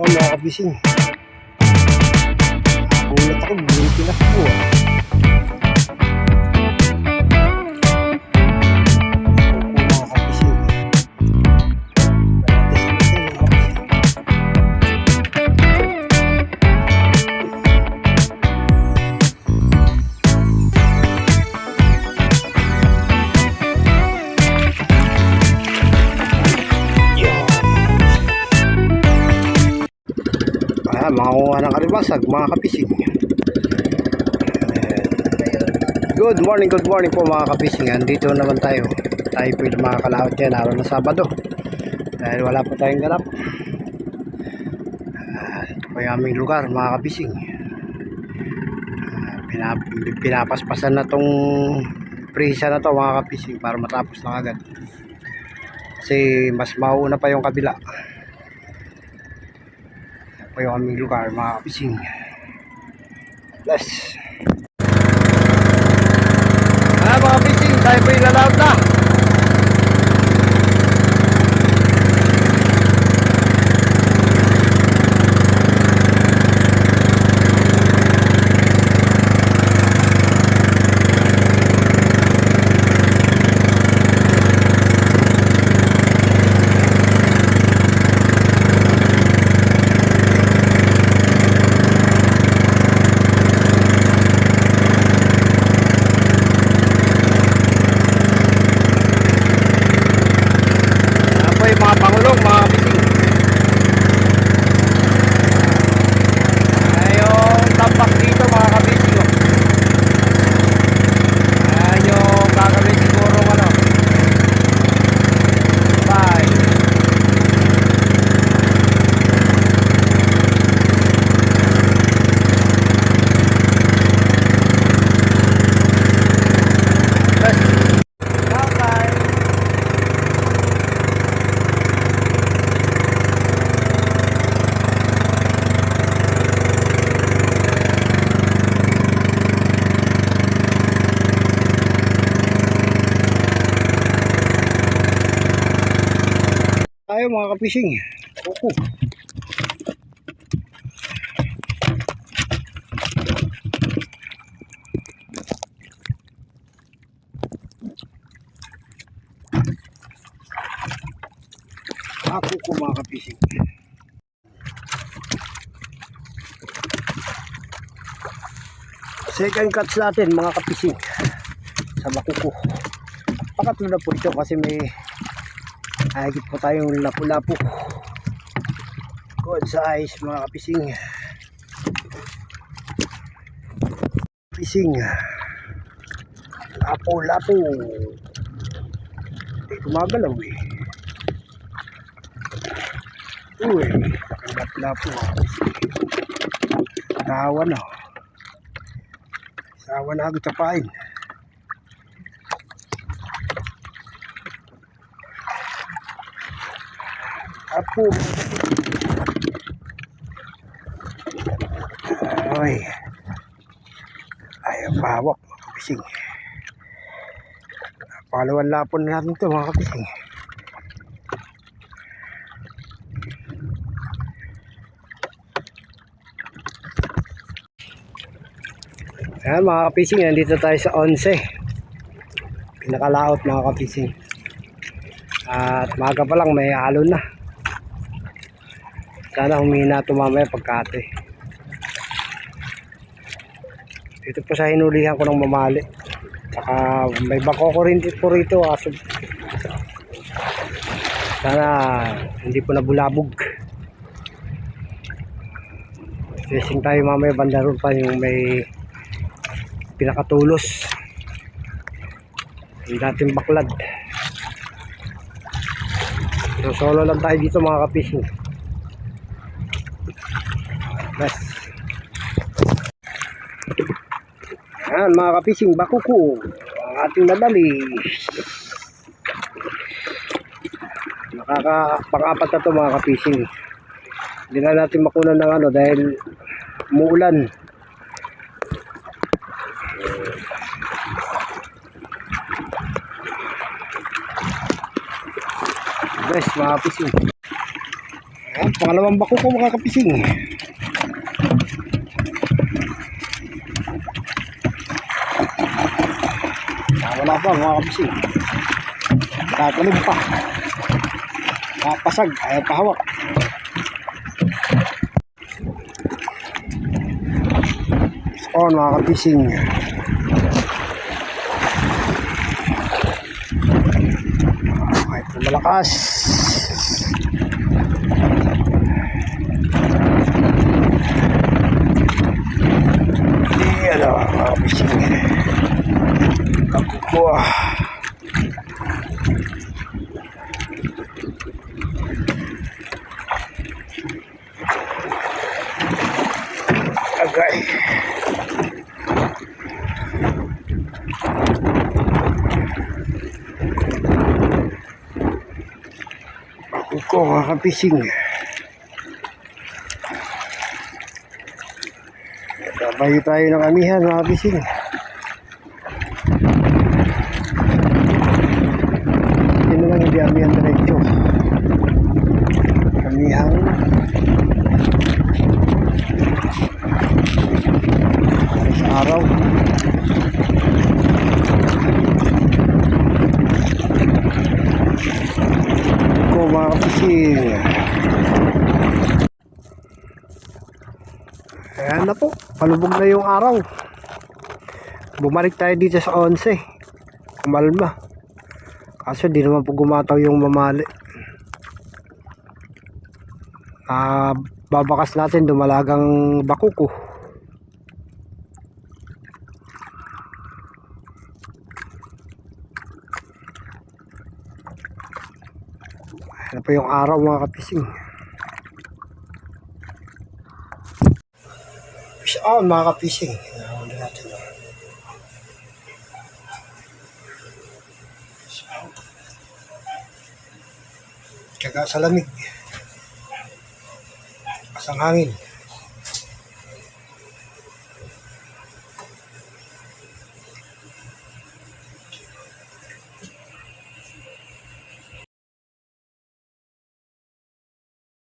Oh, mga kabising. Nagulat ako, biglang tinakbo ah. Mga kabising. Mga kuha ng karibasag, mga kapising. Good morning po mga kapising. Andito naman tayo. Tayo po yung mga kalahot yan araw na Sabado. Dahil wala po tayong ganap. Ito po yung aming lugar mga kapising. Pinapaspasan na tong prisa na to mga kapising para matapos na agad. Kasi mas mauna pa yung kabila. Po yung aming lugar mga kapising. Bless. Mga kapising, tayo po yung lalaot na. Mga pangulong mga kapising. Yung tampak dito mga kapising. Yung gagawin siguro ano. Bye. Tayo mga kapising. Opo. Ako ko mga kapising. Second catch natin mga kapising. Sa bakuko. Pakatlo na po ito kasi may higit po tayong lapu-lapu. Good size mga kapising. Pising. Lapu-lapu. Hindi gumagalaw eh. Uy, lapu-lapu mga kapising. Sawa na. Sawa na agad kapain. Apo. Ay. Ayaw pahawak mga kapising. Pangalawan lapon na natin ito mga kapising. Ayan mga kapising, nandito tayo sa 11. Pinakalaot mga kapising. At maga pa lang may alon na. Sana humina ito mamaya pagkate. Dito po sa hinulihan ko ng mamali. Saka may bako ko rin po rito. Sana hindi po nabulabog. Fishing tayo mamaya banda ron pa yung may pinakatulos. Yung dating baklad. So solo lang tayo dito mga kapising. Yes. Ayan mga kapising, bakuko ang ating nadali. Nakakapang-apat na ito mga kapising. Hindi na natin makunan ng ano dahil umuulan. Yes mga kapising. Ayan, Pangalawang bako ko mga kapising. Wala pa mga kapising. Kakalog pa. Kapasag. Ayaw pahawak. On mga kapising. Ay, malakas. Yan o mga kapising. Kakukuha. Agay. Iko mga kapising. Tabayo tayo ng amihan mga kapising. Yun lang hindi amihan diretso. Amihan. Sa araw. Mga kapising. Ayan na po, palubog na yung araw. Bumalik tayo dito sa 11 Kumalma. Kaso di naman po gumataw yung mamali. Babakas natin dumalagang bakuko. Ano pa yung araw mga kapising. Fish on mga kapising. Huli natin. Tsaga sa lamig. Pasang hangin.